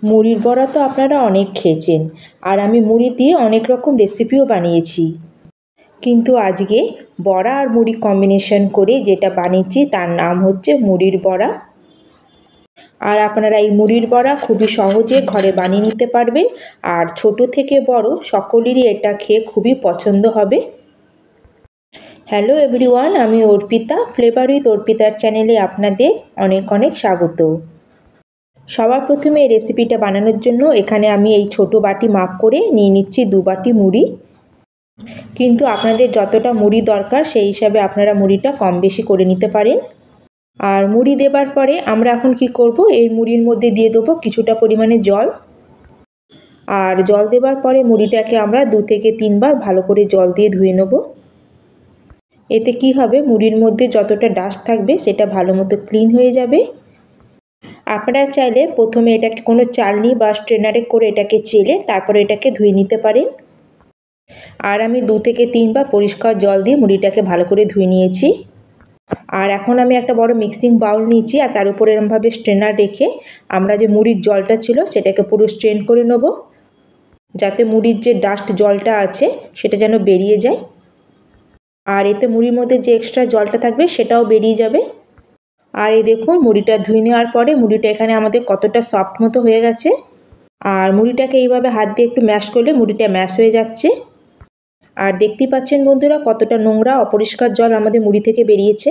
মুড়ির বড়া তো আপনারা অনেক খেয়েছেন, আর আমি মুড়ি দিয়ে অনেক রকম রেসিপিও বানিয়েছি। কিন্তু আজকে বড়া আর মুড়ি কম্বিনেশন করে যেটা বানিয়েছি তার নাম হচ্ছে মুড়ির বড়া। আর আপনারা এই মুড়ির বড়া খুবই সহজে ঘরে বানিয়ে নিতে পারবেন, আর ছোট থেকে বড় সকলেরই এটা খেয়ে খুবই পছন্দ হবে। হ্যালো এভরিওয়ান, আমি অর্পিতা, ফ্লেভার উইথ অর্পিতার চ্যানেলে আপনাদের অনেক অনেক স্বাগত। সবার প্রথমে এই রেসিপিটা বানানোর জন্য এখানে আমি এই ছোট বাটি মাপ করে নিয়ে নিচ্ছি 2 বাটি মুড়ি। কিন্তু আপনাদের যতটা মুড়ি দরকার সেই হিসাবে আপনারা মুড়িটা কম বেশি করে নিতে পারেন। আর মুড়ি দেবার পরে আমরা এখন কি করব, এই মুড়ির মধ্যে দিয়ে দেবো কিছুটা পরিমাণে জল। আর জল দেবার পরে মুড়িটাকে আমরা 2 থেকে 3 বার ভালো করে জল দিয়ে ধুয়ে নেব। এতে কি হবে, মুড়ির মধ্যে যতটা ডাস্ট থাকবে সেটা ভালো মতো ক্লিন হয়ে যাবে। আপনারা চাইলে প্রথমে এটাকে কোনো চালনি বা স্ট্রেনারে করে এটাকে চেলে তারপরে এটাকে ধুয়ে নিতে পারেন। আর আমি 2 থেকে 3 বার পরিষ্কার জল দিয়ে মুড়িটাকে ভালো করে ধুয়ে নিয়েছি। আর এখন আমি একটা বড় মিক্সিং বাউল নিয়েছি, আর তার উপরে এরমভাবে স্ট্রেনার রেখে আমরা যে মুড়ির জলটা ছিল সেটাকে পুরো স্ট্রেন করে নেব, যাতে মুড়ির যে ডাস্ট জলটা আছে সেটা যেন বেরিয়ে যায়। আর এতে মুড়ির মধ্যে যে এক্সট্রা জলটা থাকবে সেটাও বেরিয়ে যাবে। আর এই দেখুন মুড়িটা ধুয়ে নেওয়ার পরে মুড়িটা এখানে আমাদের কতটা সফট মতো হয়ে গেছে। আর মুড়িটাকে এইভাবে হাত দিয়ে একটু ম্যাশ করলে মুড়িটা ম্যাশ হয়ে যাচ্ছে। আর দেখতেই পাচ্ছেন বন্ধুরা কতটা নোংরা অপরিষ্কার জল আমাদের মুড়ি থেকে বেরিয়েছে।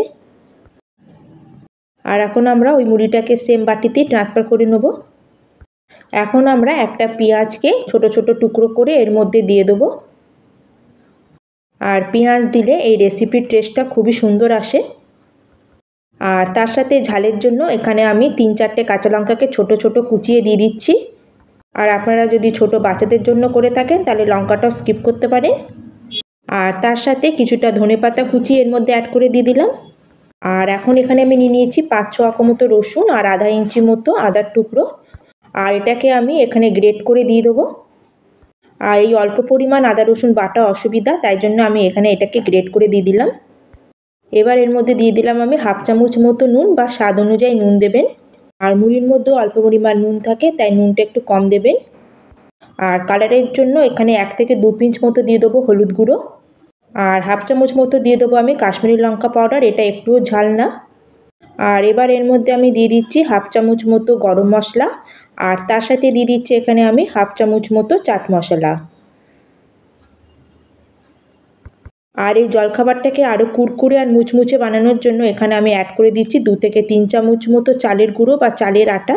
আর এখন আমরা ওই মুড়িটাকে সেম বাটিতেই ট্রান্সফার করে নেব। এখন আমরা একটা পেঁয়াজকে ছোট ছোট টুকরো করে এর মধ্যে দিয়ে দেবো। আর পেঁয়াজ দিলে এই রেসিপির টেস্টটা খুবই সুন্দর আসে। আর তার সাথে ঝালের জন্য এখানে আমি 3-4টে কাঁচা লঙ্কাকে ছোট ছোট কুচিয়ে দিয়ে দিচ্ছি। আর আপনারা যদি ছোট বাচ্চাদের জন্য করে থাকেন তাহলে লঙ্কাটাও স্কিপ করতে পারেন। আর তার সাথে কিছুটা ধনেপাতা কুচি এর মধ্যে অ্যাড করে দিয়ে দিলাম। আর এখন এখানে আমি নিয়ে নিয়েছি 5-6 আঁকা মতো রসুন আর আধা ইঞ্চি মতো আদার টুকরো। আর এটাকে আমি এখানে গ্রেট করে দিয়ে দেবো। আর এই অল্প পরিমাণ আদা রসুন বাটা অসুবিধা, তাই জন্য আমি এখানে এটাকে গ্রেট করে দিয়ে দিলাম। এবার এর মধ্যে দিয়ে দিলাম আমি 1/2 চামচ মতো নুন, বা স্বাদ অনুযায়ী নুন দেবেন। আর মুড়ির মধ্যেও অল্প পরিমাণ নুন থাকে, তাই নুনটা একটু কম দেবেন। আর কালারের জন্য এখানে 1 থেকে 2 পিঞ্চ মতো দিয়ে দেবো হলুদ গুঁড়ো। আর 1/2 চামচ মতো দিয়ে দেবো আমি কাশ্মীরি লঙ্কা পাউডার, এটা একটুও ঝাল না। আর এবার এর মধ্যে আমি দিয়ে দিচ্ছি 1/2 চামচ মতো গরম মশলা, আর তার সাথে দিয়ে দিচ্ছি এখানে আমি 1/2 চামচ মতো চাট মশলা। আর এই জলখাবারটাকে আরও কুরকুরে আর মুচমুচে বানানোর জন্য এখানে আমি অ্যাড করে দিচ্ছি 2 থেকে 3 চামচ মতো চালের গুঁড়ো বা চালের আটা।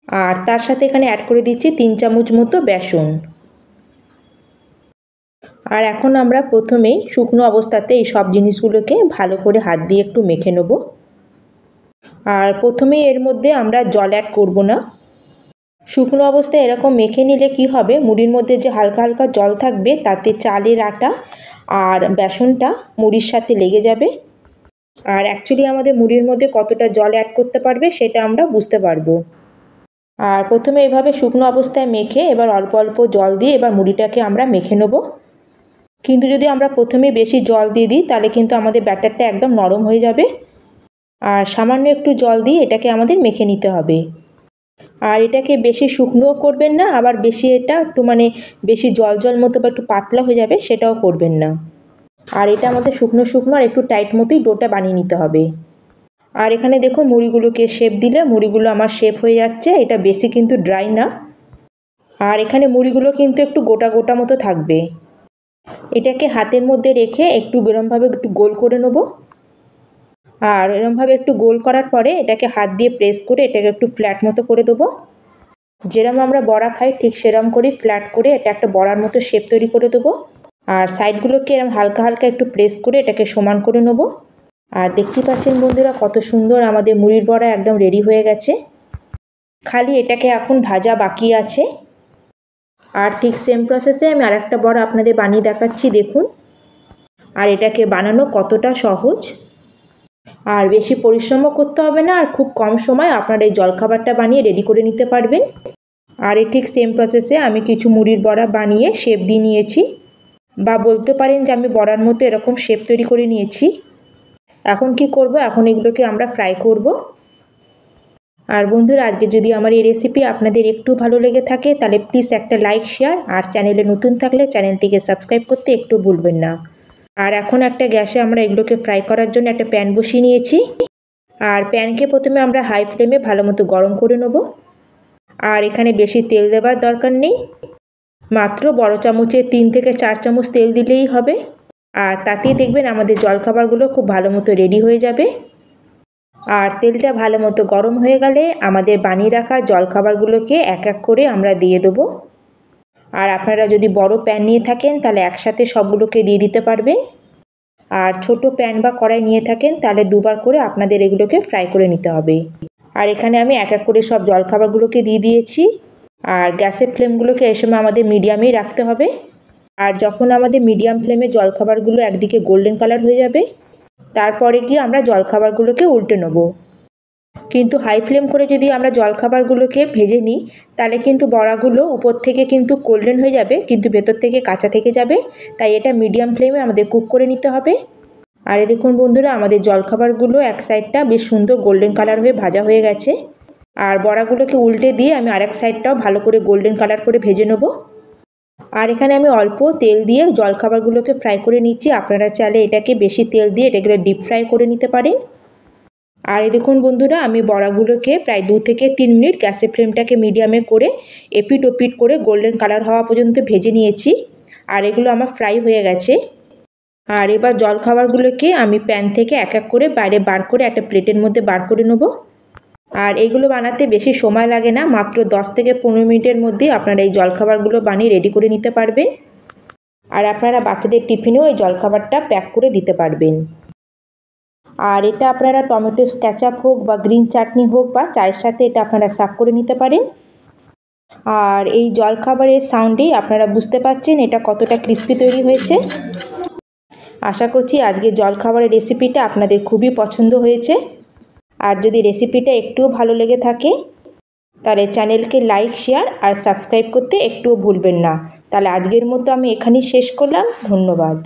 আর তার সাথে এখানে অ্যাড করে দিচ্ছি 3 চামচ মতো বেসন। আর এখন আমরা প্রথমেই শুকনো অবস্থাতে এই সব জিনিসগুলোকে ভালো করে হাত দিয়ে একটু মেখে নেব। আর প্রথমেই এর মধ্যে আমরা জল অ্যাড করব না। শুকনো অবস্থায় এরকম মেখে নিলে কি হবে, মুড়ির মধ্যে যে হালকা হালকা জল থাকবে তাতে চালের আটা আর বেসনটা মুড়ির সাথে লেগে যাবে। আর অ্যাকচুয়ালি আমাদের মুড়ির মধ্যে কতটা জল অ্যাড করতে পারবে সেটা আমরা বুঝতে পারবো। আর প্রথমে এভাবে শুকনো অবস্থায় মেখে এবার অল্প অল্প জল দিয়ে এবার মুড়িটাকে আমরা মেখে নেব। কিন্তু যদি আমরা প্রথমে বেশি জল দিয়ে দিই তাহলে কিন্তু আমাদের ব্যাটারটা একদম নরম হয়ে যাবে। আর সামান্য একটু জল দিয়ে এটাকে আমাদের মেখে নিতে হবে। আর এটাকে বেশি শুকনোও করবেন না, আবার বেশি এটা একটু বেশি জল জল মতো বা একটু পাতলা হয়ে যাবে সেটাও করবেন না। আর এটা আমাদের শুকনো শুকনো আর একটু টাইট মতোই ডোটা বানিয়ে নিতে হবে। আর এখানে দেখুন মুড়িগুলোকে শেপ দিলে মুড়িগুলো আমার শেপ হয়ে যাচ্ছে, এটা বেশি কিন্তু ড্রাই না। আর এখানে মুড়িগুলো কিন্তু একটু গোটা গোটা মতো থাকবে। এটাকে হাতের মধ্যে রেখে একটু এরমভাবে একটু গোল করে নেব। আর এরমভাবে একটু গোল করার পরে এটাকে হাত দিয়ে প্রেস করে এটাকে একটু ফ্ল্যাট মতো করে দেবো। যেরকম আমরা বড়া খাই ঠিক সেরকম করে ফ্ল্যাট করে এটা একটা বড়ার মতো শেপ তৈরি করে দেবো। আর সাইডগুলোকে এরকম হালকা হালকা একটু প্রেস করে এটাকে সমান করে নেব। আর দেখতে পাচ্ছেন বন্ধুরা কত সুন্দর আমাদের মুড়ির বড়া একদম রেডি হয়ে গেছে। খালি এটাকে এখন ভাজা বাকি আছে। আর ঠিক সেম প্রসেসে আমি আরেকটা বড়া আপনাদের বানিয়ে দেখাচ্ছি, দেখুন। আর এটাকে বানানো কতটা সহজ। আর বেশি পরিশ্রমও করতে হবে না, আর খুব কম সময় আপনারা এই জলখাবারটা বানিয়ে রেডি করে নিতে পারবেন। আর এই ঠিক সেম প্রসেসে আমি কিছু মুড়ির বড়া বানিয়ে শেপ দিয়ে নিয়েছি, বা বলতে পারেন যে আমি বড়ার মতো এরকম শেপ তৈরি করে নিয়েছি। এখন কি করব, এখন এগুলোকে আমরা ফ্রাই করব। আর বন্ধুরা, আজকে যদি আমার এই রেসিপি আপনাদের একটু ভালো লেগে থাকে তাহলে প্লিজ একটা লাইক শেয়ার, আর চ্যানেলে নতুন থাকলে চ্যানেলটিকে সাবস্ক্রাইব করতে একটু ভুলবেন না। আর এখন একটা গ্যাসে আমরা এগুলোকে ফ্রাই করার জন্য একটা প্যান বসিয়ে নিয়েছি। আর প্যানকে প্রথমে আমরা হাই ফ্লেমে ভালো মতো গরম করে নেব। আর এখানে বেশি তেল দেওয়ার দরকার নেই, মাত্র বড় চামচে 3 থেকে 4 চামচ তেল দিলেই হবে। আর তাতেই দেখবেন আমাদের জলখাবারগুলো খুব ভালো মতো রেডি হয়ে যাবে। আর তেলটা ভালো মতো গরম হয়ে গেলে আমাদের বানিয়ে রাখা জলখাবারগুলোকে এক এক করে আমরা দিয়ে দেবো। আর আপনারা যদি বড় প্যান নিয়ে থাকেন তাহলে একসাথে সবগুলোকে দিয়ে দিতে পারবেন। আর ছোট প্যান বা কড়াই নিয়ে থাকেন তাহলে দুবার করে আপনাদের এগুলোকে ফ্রাই করে নিতে হবে। আর এখানে আমি এক এক করে সব জলখাবারগুলোকে দিয়ে দিয়েছি। আর গ্যাসের ফ্লেমগুলোকে এই সময় আমাদের মিডিয়ামেই রাখতে হবে। আর যখন আমাদের মিডিয়াম ফ্লেমে জলখাবারগুলো একদিকে গোল্ডেন কালার হয়ে যাবে, তারপরে গিয়ে আমরা জলখাবারগুলোকে উল্টে নেব। কিন্তু হাই ফ্লেম করে যদি আমরা জলখাবারগুলোকে ভেজে নিই তাহলে কিন্তু বড়াগুলো উপর থেকে কিন্তু গোল্ডেন হয়ে যাবে, কিন্তু ভেতর থেকে কাঁচা থেকে যাবে। তাই এটা মিডিয়াম ফ্লেমে আমাদের কুক করে নিতে হবে। আর এই দেখুন বন্ধুরা, আমাদের জলখাবারগুলো এক সাইডটা বেশ সুন্দর গোল্ডেন কালার হয়ে ভাজা হয়ে গেছে। আর বড়াগুলোকে উল্টে দিয়ে আমি আরেক সাইডটাও ভালো করে গোল্ডেন কালার করে ভেজে নেব। আর এখানে আমি অল্প তেল দিয়ে জলখাবারগুলোকে ফ্রাই করে নিচ্ছি। আপনারা চাইলে এটাকে বেশি তেল দিয়ে এটাকে ডিপ ফ্রাই করে নিতে পারেন। আর এই দেখুন বন্ধুরা, আমি বড়াগুলোকে প্রায় 2 থেকে 3 মিনিট গ্যাসের ফ্লেমটাকে মিডিয়ামে করে এপিট ওপিট করে গোল্ডেন কালার হওয়া পর্যন্ত ভেজে নিয়েছি। আর এগুলো আমার ফ্রাই হয়ে গেছে। আর এবার জলখাবারগুলোকে আমি প্যান থেকে এক এক করে বাইরে বার করে একটা প্লেটের মধ্যে বার করে নেব। আর এগুলো বানাতে বেশি সময় লাগে না, মাত্র 10 থেকে 15 মিনিটের মধ্যে আপনারা এই জলখাবারগুলো বানিয়ে রেডি করে নিতে পারবেন। আর আপনারা বাচ্চাদের টিফিনেও এই জলখাবারটা প্যাক করে দিতে পারবেন। আর এটা আপনারা টমেটো কেচাপ হোক বা গ্রিন চাটনি হোক বা চায়ের সাথে এটা আপনারা সার্ভ করে নিতে পারেন। আর এই জলখাবারের সাউন্ডেই আপনারা বুঝতে পারছেন এটা কতটা ক্রিস্পি তৈরি হয়েছে। আশা করছি আজকের জলখাবারের রেসিপিটা আপনাদের খুবই পছন্দ হয়েছে। আর যদি রেসিপিটা একটুও ভালো লেগে থাকে তাহলে চ্যানেলকে লাইক শেয়ার আর সাবস্ক্রাইব করতে একটুও ভুলবেন না। তাহলে আজকের মতো আমি এখানেই শেষ করলাম। ধন্যবাদ।